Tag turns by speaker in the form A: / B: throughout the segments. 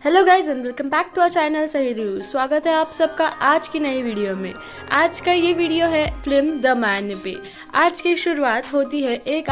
A: Hello guys and welcome back to our channel सही review. स्वागत है आप सबका आज की नई वीडियो में। आज का ये वीडियो है फिल्म द मैन पे। आज की शुरुआत होती है एक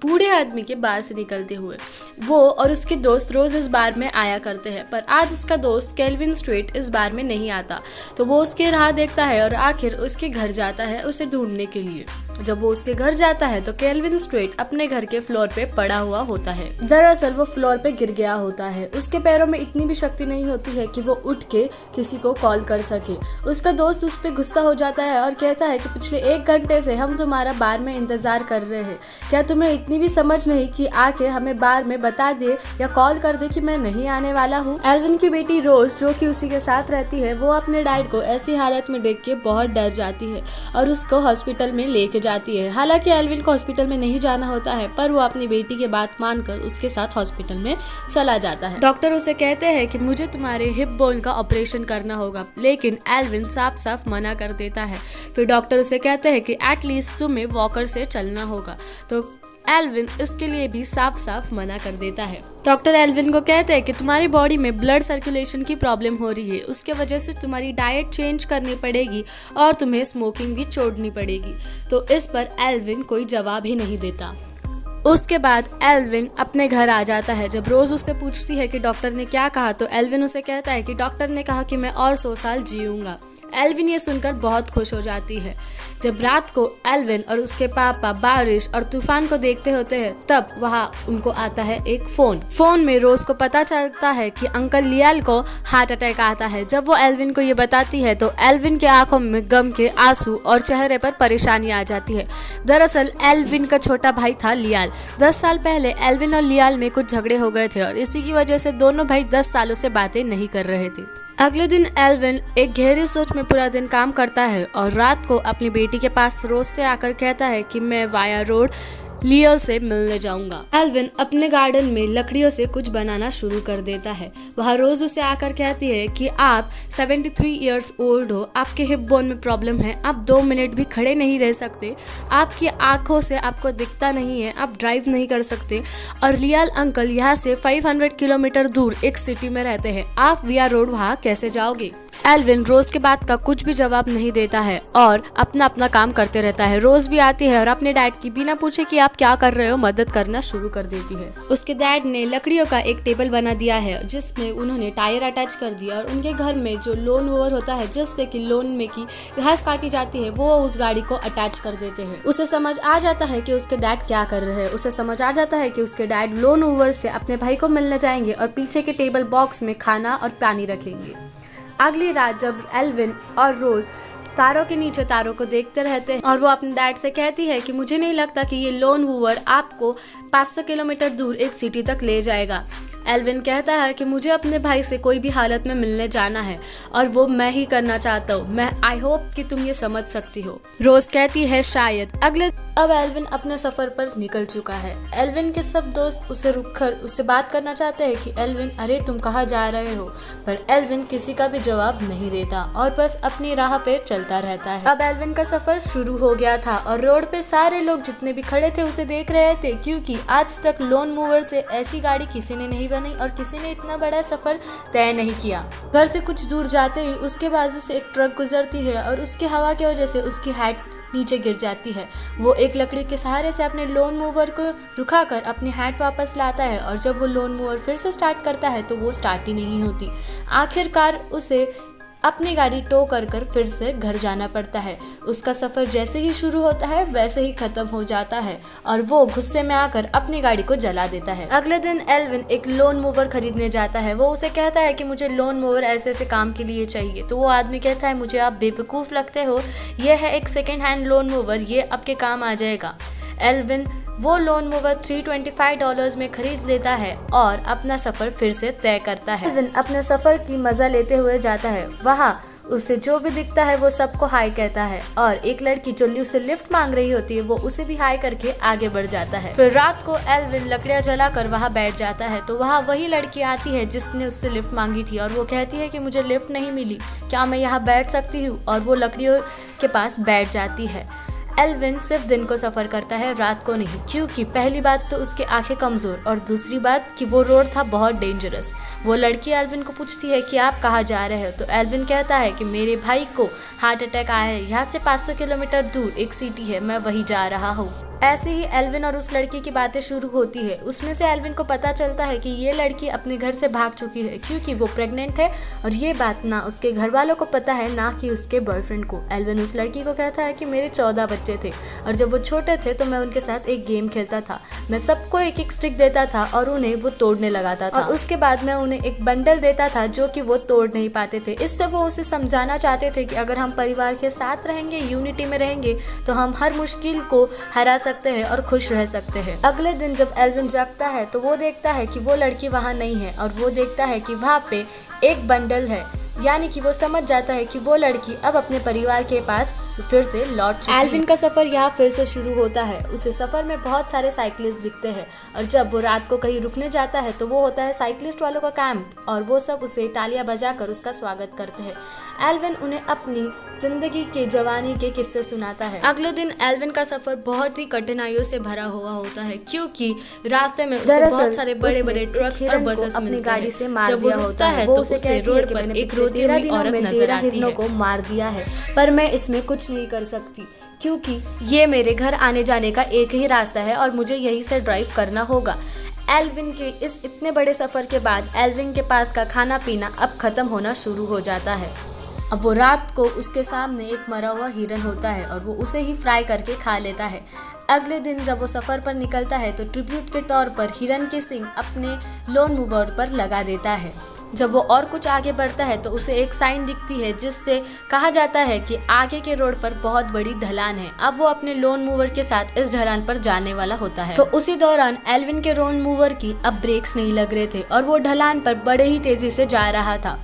A: बूढ़े आदमी के बार से निकलते हुए। वो और उसके दोस्त रोज इस बार में आया करते हैं, पर आज उसका दोस्त केल्विन स्ट्रेट इस बार में नहीं आता। तो वो उसके राह देखता है और आखिर उसके घर जाता है उसे ढूंढने के लिए। जब वो उसके घर जाता है तो केल्विन स्ट्रेट अपने घर के फ्लोर पे पड़ा हुआ होता है। दरअसल वो फ्लोर पे गिर गया होता है। उसके पैरों में इतनी भी शक्ति नहीं होती है कि वो उठ के किसी को कॉल कर सके। उसका दोस्त उस पे गुस्सा हो जाता है और कहता है कि पिछले 1 घंटे से हम तुम्हारा बार में इंतजार कर रहे हैं। क्या तुम्हें इतनी भी समझ नहीं कि आके हमें बार में बता दे या कॉल कर दे कि मैं नहीं आने वाला हूँ। एल्विन की बेटी रोज, जो कि उसी के साथ रहती है, वो अपने डैड को ऐसी हालत में देख के बहुत डर जाती है और उसको हॉस्पिटल में लेके जाती है। हालांकि एल्विन को हॉस्पिटल में नहीं जाना होता है, पर वो अपनी बेटी की बात मानकर उसके साथ हॉस्पिटल में चला जाता है। डॉक्टर उसे कहते हैं कि मुझे तुम्हारे हिप बोन का ऑपरेशन करना होगा, लेकिन एल्विन साफ साफ मना कर देता है। फिर डॉक्टर उसे कहते हैं कि एटलीस्ट तुम्हें वॉकर से चलना होगा, तो एल्विन इसके लिए भी साफ साफ मना कर देता है। डॉक्टर एल्विन को कहते हैं कि तुम्हारी बॉडी में ब्लड सर्कुलेशन की प्रॉब्लम हो रही है, उसके वजह से तुम्हारी डाइट चेंज करनी पड़ेगी और तुम्हें स्मोकिंग भी छोड़नी पड़ेगी। तो इस पर एल्विन कोई जवाब ही नहीं देता। उसके बाद एल्विन अपने घर आ जाता है। जब रोज उससे पूछती है कि डॉक्टर ने क्या कहा, तो एल्विन उसे कहता है कि डॉक्टर ने कहा कि मैं और 100 साल जीऊंगा। एल्विन ये सुनकर बहुत खुश हो जाती है। जब रात को एल्विन और उसके पापा बारिश और तूफान को देखते होते हैं, तब वहाँ उनको आता है एक फोन में रोज को पता चलता है कि अंकल लियाल को हार्ट अटैक आता है। जब वो एल्विन को ये बताती है तो एल्विन के आंखों में गम के आंसू और चेहरे पर परेशानी आ जाती है। दरअसल एल्विन का छोटा भाई था लियाल। 10 साल पहले एल्विन और लियाल में कुछ झगड़े हो गए थे और इसी की वजह से दोनों भाई 10 सालों से बातें नहीं कर रहे थे। अगले दिन एल्विन एक गहरी सोच में पूरा दिन काम करता है और रात को अपनी बेटी के पास रोज से आकर कहता है कि मैं वाया रोड लियो से मिलने जाऊंगा। एल्विन अपने गार्डन में लकड़ियों से कुछ बनाना शुरू कर देता है। वह रोज उसे आकर कहती है कि आप 73 इयर्स ओल्ड हो, आपके हिप बोन में प्रॉब्लम है, आप 2 मिनट भी खड़े नहीं रह सकते, आपकी आंखों से आपको दिखता नहीं है, आप ड्राइव नहीं कर सकते और लियाल अंकल यहाँ से 500 किलोमीटर दूर एक सिटी में रहते हैं, आप विया रोड वहाँ कैसे जाओगे। एल्विन रोज के बात का कुछ भी जवाब नहीं देता है और अपना अपना काम करते रहता है। रोज भी आती है और अपने डैड की बिना पूछे कि आप क्या कर रहे हो मदद करना शुरू कर देती है। उसके डैड ने लकड़ियों का एक टेबल बना दिया है जिसमें उन्होंने टायर अटैच कर दिया और उनके घर में जो लोन मोवर होता है जिससे कि लोन में की घास काटी जाती है, वो उस गाड़ी को अटैच कर देते हैं। उसे समझ आ जाता है कि उसके डैड क्या कर रहे हैं। उसे समझ आ जाता है कि उसके डैड लोन मोवर से अपने भाई को मिलने जाएंगे और पीछे के टेबल बॉक्स में खाना और पानी रखेंगे। अगली रात जब एल्विन और रोज तारों के नीचे तारों को देखते रहते हैं और वो अपने डैड से कहती है कि मुझे नहीं लगता कि ये लोन वूवर आपको 500 किलोमीटर दूर एक सिटी तक ले जाएगा। एल्विन कहता है कि मुझे अपने भाई से कोई भी हालत में मिलने जाना है और वो मैं ही करना चाहता हूँ। मैं आई होप कि तुम ये समझ सकती हो। रोज कहती है शायद। अब एल्विन अपने सफर पर निकल चुका है। एल्विन के सब दोस्त उसे रुककर उससे बात करना चाहते हैं कि एल्विन अरे तुम कहाँ जा रहे हो, पर एल्विन किसी का भी जवाब नहीं देता और बस अपनी राह पे चलता रहता है। अब एल्विन का सफर शुरू हो गया था और रोड पे सारे लोग जितने भी खड़े थे उसे देख रहे थे, क्योंकि आज तक लोन मूवर से ऐसी गाड़ी किसी ने नहीं बनाई और किसी ने इतना बड़ा सफर तय नहीं किया। घर से कुछ दूर जाते ही उसके बाजू से एक ट्रक गुजरती है और उसकी हवा की वजह से उसकी हैट नीचे गिर जाती है। वो एक लकड़ी के सहारे से अपने लोन मूवर को रुकाकर अपनी हैट वापस लाता है और जब वो लोन मूवर फिर से स्टार्ट करता है तो वो स्टार्ट ही नहीं होती। आखिरकार उसे अपनी गाड़ी टो कर फिर से घर जाना पड़ता है। उसका सफर जैसे ही शुरू होता है वैसे ही खत्म हो जाता है और वो गुस्से में आकर अपनी गाड़ी को जला देता है। अगले दिन एल्विन एक लोन मूवर खरीदने जाता है। वो उसे कहता है कि मुझे लोन मूवर ऐसे ऐसे काम के लिए चाहिए। तो वो आदमी कहता है मुझे आप बेवकूफ़ लगते हो, ये है एक सेकेंड हैंड लोन मूवर, ये आपके काम आ जाएगा। एल्विन वो लोन मूवर $325 में खरीद लेता है और अपना सफर फिर से तय करता है। एल्विन अपने सफर की मजा लेते हुए जाता है। वहाँ उसे जो भी दिखता है वो सबको हाई कहता है और एक लड़की जो उसे लिफ्ट मांग रही होती है वो उसे भी हाई करके आगे बढ़ जाता है। फिर रात को एल्विन लकड़ियां जलाकर वहाँ बैठ जाता है तो वहाँ वही लड़की आती है जिसने उससे लिफ्ट मांगी थी और वो कहती है कि मुझे लिफ्ट नहीं मिली, क्या मैं यहाँ बैठ सकती हूँ, और वो लकड़ियों के पास बैठ जाती है। एल्विन सिर्फ दिन को सफ़र करता है, रात को नहीं, क्योंकि पहली बात तो उसकी आंखें कमज़ोर और दूसरी बात कि वो रोड था बहुत डेंजरस। वो लड़की एल्विन को पूछती है कि आप कहाँ जा रहे हो, तो एल्विन कहता है कि मेरे भाई को हार्ट अटैक आया है, यहाँ से 500 किलोमीटर दूर एक सिटी है, मैं वहीं जा रहा हूँ। ऐसे ही एल्विन और उस लड़की की बातें शुरू होती है। उसमें से एल्विन को पता चलता है कि ये लड़की अपने घर से भाग चुकी है क्योंकि वो प्रेग्नेंट है, और ये बात ना उसके घर वालों को पता है ना कि उसके बॉयफ्रेंड को। एल्विन उस लड़की को कहता है कि मेरे 14 बच्चे थे और जब वो छोटे थे तो मैं उनके साथ एक गेम खेलता था, मैं सबको एक एक स्टिक देता था और उन्हें वो तोड़ने लगाता था, और उसके बाद मैं उन्हें एक बंडल देता था जो कि वो तोड़ नहीं पाते थे। इससे वो उसे समझाना चाहते थे कि अगर हम परिवार के साथ रहेंगे, यूनिटी में रहेंगे, तो हम हर मुश्किल को हरा सकते हैं और खुश रह सकते हैं। अगले दिन जब एल्विन जागता है तो वो देखता है कि वो लड़की वहाँ नहीं है, और वो देखता है कि वहाँ पे एक बंडल है, यानी कि वो समझ जाता है कि वो लड़की अब अपने परिवार के पास फिर से लौट चुकी है। एल्विन का सफ़र यहाँ फिर से शुरू होता है। उसे सफ़र में बहुत सारे साइकिलिस्ट दिखते हैं, और जब वो रात को कहीं रुकने जाता है तो वो होता है साइकिलिस्ट वालों का कैंप, और वो सब उसे तालियां बजाकर उसका स्वागत करते हैं। एल्विन उन्हें अपनी जिंदगी के जवानी के किस्से सुनाता है। अगले दिन एल्विन का सफ़र बहुत ही कठिनाइयों से भरा हुआ होता है क्योंकि रास्ते में उसे बहुत सारे बड़े बड़े ट्रक्स और बसेस मिलते हैं। जब वो रुकता है तो उसे रोड पर एक रोती हुई औरत नजर आती है। को मार दिया है, पर मैं इसमें कुछ नहीं कर सकती क्योंकि ये मेरे घर आने जाने का एक ही रास्ता है और मुझे यहीं से ड्राइव करना होगा। एल्विन के इस इतने बड़े सफ़र के बाद एल्विन के पास का खाना पीना अब ख़त्म होना शुरू हो जाता है। अब वो रात को उसके सामने एक मरा हुआ हिरन होता है और वो उसे ही फ्राई करके खा लेता है। अगले दिन जब वो सफ़र पर निकलता है तो ट्रिब्यूट के तौर पर हिरन के सिंग अपने लोन मूवर पर लगा देता है। जब वो और कुछ आगे बढ़ता है तो उसे एक साइन दिखती है जिससे कहा जाता है कि आगे के रोड पर बहुत बड़ी ढलान है। अब वो अपने लोन मूवर के साथ इस ढलान पर जाने वाला होता है। तो उसी दौरान एल्विन के लोन मूवर की अब ब्रेक्स नहीं लग रहे थे और वो ढलान पर बड़े ही तेजी से जा रहा था।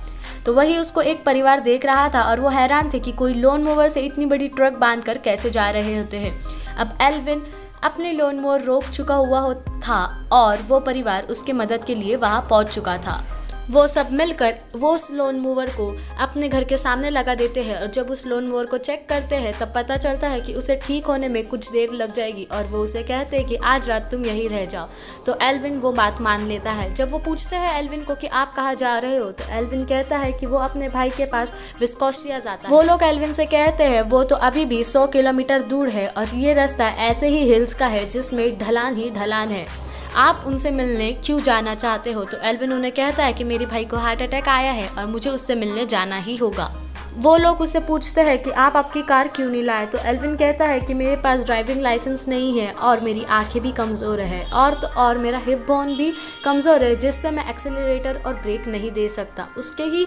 A: तो वही उसको एक परिवार देख रहा था और वो हैरान थे कि कोई लोन मूवर से इतनी बड़ी ट्रक बांधकर कैसे जा रहे होते हैं। अब एल्विन अपने लोन मूवर रोक चुका हुआ था और वो परिवार उसके मदद के लिए वहाँ पहुँच चुका था। वो सब मिलकर वो उस लोन मूवर को अपने घर के सामने लगा देते हैं, और जब उस लोन मूवर को चेक करते हैं तब पता चलता है कि उसे ठीक होने में कुछ देर लग जाएगी, और वो उसे कहते हैं कि आज रात तुम यहीं रह जाओ। तो एल्विन वो बात मान लेता है। जब वो पूछते हैं एल्विन को कि आप कहाँ जा रहे हो, तो एल्विन कहता है कि वो अपने भाई के पास विस्कोसिया जाता है। वो लोग एल्विन से कहते हैं वो तो अभी भी 100 किलोमीटर दूर है और ये रास्ता ऐसे ही हिल्स का है जिसमें ढलान ही ढलान है, आप उनसे मिलने क्यों जाना चाहते हो। तो एल्विन उन्हें कहता है कि मेरे भाई को हार्ट अटैक आया है और मुझे उससे मिलने जाना ही होगा। वो लोग उससे पूछते हैं कि आप आपकी कार क्यों नहीं लाए, तो एल्विन कहता है कि मेरे पास ड्राइविंग लाइसेंस नहीं है और मेरी आंखें भी कमज़ोर है और मेरा हिप बोन भी कमज़ोर है जिससे मैं एक्सेलरेटर और ब्रेक नहीं दे सकता। उसके ही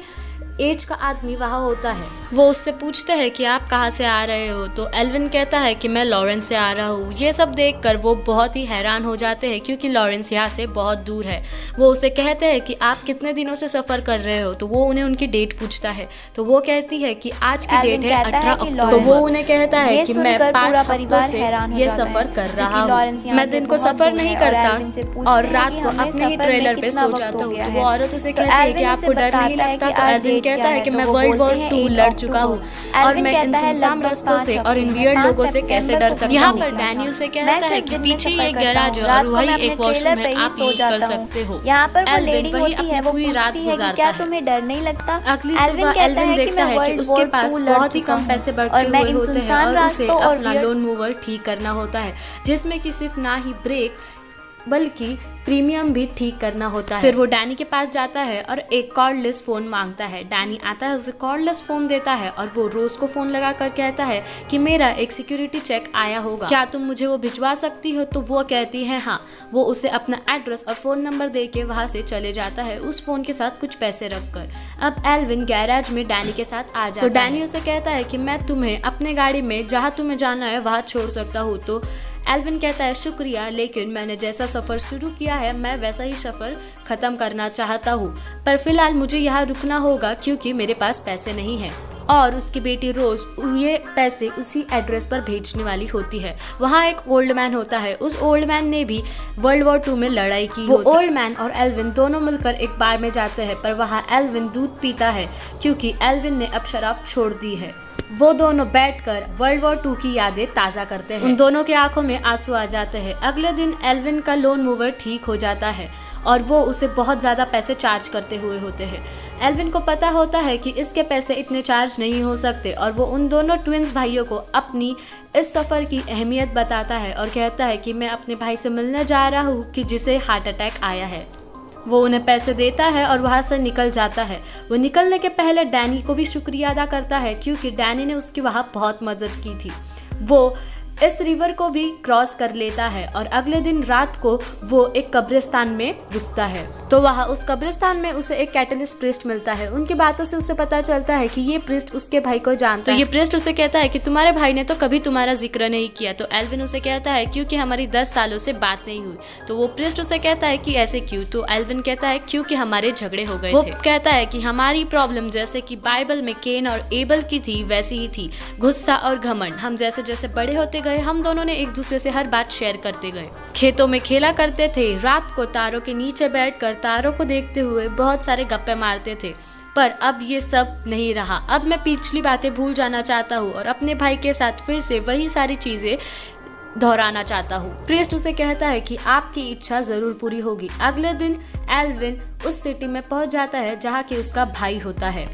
A: एज का आदमी वहाँ होता है। वो उससे पूछते हैं कि आप कहाँ से आ रहे हो, तो एल्विन कहता है कि मैं लॉरेंस से आ रहा हूँ। ये सब देखकर वो बहुत ही हैरान हो जाते हैं क्योंकि लॉरेंस यहाँ से बहुत दूर है। वो उसे कहते हैं कि आप कितने दिनों से सफ़र कर रहे हो, तो वो उन्हें उनकी डेट पूछता है। तो वो कहती है कि आज की डेट है 18 अक्टूबर। तो वो उन्हें कहता है कि मैं 5 हफ्तों से ये सफ़र कर रहा हूँ, मैं दिन को सफ़र नहीं करता और रात को अपने ही ट्रेलर पे सो जाता हूँ। तो वो औरत उसे कहती है कि आपको डर नहीं लगता, तो एल्विन कहता है कि मैं वर्ल्ड वॉर 2 लड़ चुका हूँ और मैं इन सुनसान रास्तों से और इन वियर्ड लोगों से कैसे डर सकता हूँ। यहाँ पर डैनी उसे कहता है कि पीछे ये गैराज है और वही एक वॉशरूम है, आप यूज कर सकते हो। एल्विन वही अपनी पूरी रात गुजारता है।
B: तुम्हें डर नहीं लगता?
A: अगली सुबह एल्विन देखता है कि उसके पास बहुत ही कम पैसे बचे हुए होते हैं और उसे अपना लोन मूवर ठीक करना होता है, जिसमें कि सिर्फ ना ही ब्रेक बल्कि प्रीमियम भी ठीक करना होता है। फिर वो डैनी के पास जाता है और एक कॉर्डलेस फ़ोन मांगता है। डैनी आता है, उसे कॉर्डलेस फ़ोन देता है और वो रोज़ को फ़ोन लगाकर कहता है कि मेरा एक सिक्योरिटी चेक आया होगा, क्या तुम मुझे वो भिजवा सकती हो। तो वो कहती है हाँ। वो उसे अपना एड्रेस और फ़ोन नंबर दे के वहाँ से चले जाता है, उस फ़ोन के साथ कुछ पैसे रख कर। अब एल्विन गैराज में डैनी के साथ आ जाता है। तो डैनी उसे कहता है कि मैं तुम्हें अपने गाड़ी में जहाँ तुम्हें जाना है वहाँ छोड़ सकता हूँ। तो एल्विन कहता है शुक्रिया, लेकिन मैंने जैसा सफ़र शुरू किया है मैं वैसा ही सफ़र ख़त्म करना चाहता हूँ, पर फिलहाल मुझे यहाँ रुकना होगा क्योंकि मेरे पास पैसे नहीं हैं। और उसकी बेटी रोज़ ये पैसे उसी एड्रेस पर भेजने वाली होती है। वहाँ एक ओल्ड मैन होता है, उस ओल्ड मैन ने भी वर्ल्ड वॉर 2 में लड़ाई की। वो ओल्ड मैन और एल्विन दोनों मिलकर एक बार में जाते हैं, पर वहाँ एल्विन दूध पीता है क्योंकि एल्विन ने अब शराब छोड़ दी है। वो दोनों बैठकर वर्ल्ड वॉर 2 की यादें ताज़ा करते हैं। उन दोनों की आंखों में आंसू आ जाते हैं। अगले दिन एल्विन का लोन मूवर ठीक हो जाता है और वो उसे बहुत ज़्यादा पैसे चार्ज करते हुए होते हैं। एल्विन को पता होता है कि इसके पैसे इतने चार्ज नहीं हो सकते और वो उन दोनों ट्विंस भाइयों को अपनी इस सफ़र की अहमियत बताता है और कहता है कि मैं अपने भाई से मिलने जा रहा हूँ कि जिसे हार्ट अटैक आया है। वो उन्हें पैसे देता है और वहाँ से निकल जाता है। वो निकलने के पहले डैनी को भी शुक्रिया अदा करता है क्योंकि डैनी ने उसकी वहाँ बहुत मदद की थी। वो इस रिवर को भी क्रॉस कर लेता है और अगले दिन रात को वो एक कब्रिस्तान में रुकता है। तो वहाँ उस कब्रिस्तान में उसे एक कैटलिस्ट प्रीस्ट मिलता है। उनकी बातों से उसे पता चलता है कि ये प्रीस्ट उसके भाई को जानता है। तो ये प्रीस्ट उसे कहता है कि तुम्हारे भाई ने तो कभी तुम्हारा जिक्र नहीं किया। तो एल्विन उसे कहता है क्योंकि हमारी 10 सालों से बात नहीं हुई। तो वो प्रीस्ट उसे कहता है कि ऐसे क्यों? तो एल्विन कहता है क्योंकि हमारे झगड़े हो गए थे। वो कहता है कि हमारी प्रॉब्लम जैसे कि बाइबल में केन और एबल की थी वैसी ही थी, गुस्सा और घमंड। हम जैसे जैसे बड़े होते गए हम दोनों ने एक दूसरे से हर बात शेयर करते गए। खेतों में खेला करते थे, रात को तारों के नीचे बैठकर तारों को देखते हुए बहुत सारे गप्पे मारते थे। पर अब ये सब नहीं रहा। अब मैं पिछली बातें भूल जाना चाहता हूँ और अपने भाई के साथ फिर से वही सारी चीजें दोहराना चाहता हूँ। प्रीस्ट उसे कहता है कि आपकी इच्छा जरूर पूरी होगी। अगले दिन एल्विन उस सिटी में पहुंच जाता है जहाँ की उसका भाई होता है।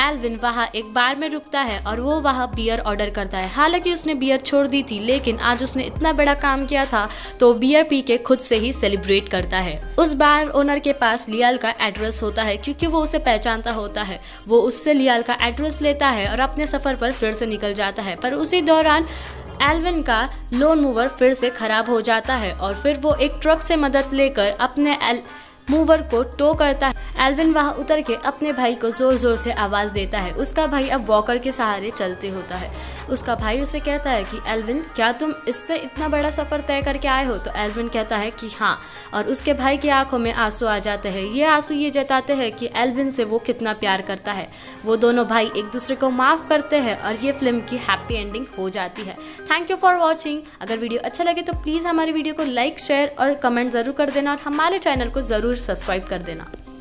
A: एल्विन वहाँ एक बार में रुकता है और वो वहाँ बियर ऑर्डर करता है। हालांकि उसने बियर छोड़ दी थी लेकिन आज उसने इतना बड़ा काम किया था तो बियर पी के खुद से ही सेलिब्रेट करता है। उस बार ओनर के पास लियाल का एड्रेस होता है क्योंकि वो उसे पहचानता होता है। वो उससे लियाल का एड्रेस लेता है और अपने सफ़र पर फिर से निकल जाता है। पर उसी दौरान एल्विन का लोन मूवर फिर से खराब हो जाता है और फिर वो एक ट्रक से मदद लेकर अपने मूवर को टो करता है। एल्विन वहाँ उतर के अपने भाई को जोर जोर से आवाज़ देता है। उसका भाई अब वॉकर के सहारे चलते होता है। उसका भाई उसे कहता है कि एल्विन क्या तुम इससे इतना बड़ा सफ़र तय करके आए हो? तो एल्विन कहता है कि हाँ, और उसके भाई की आंखों में आंसू आ जाते हैं। ये आंसू ये जताते हैं कि एल्विन से वो कितना प्यार करता है। वो दोनों भाई एक दूसरे को माफ़ करते हैं और ये फिल्म की हैप्पी एंडिंग हो जाती है। Thank you for watching. अगर वीडियो अच्छा लगे तो प्लीज़ हमारी वीडियो को लाइक, शेयर और कमेंट ज़रूर कर देना और हमारे चैनल को ज़रूर सब्सक्राइब कर देना।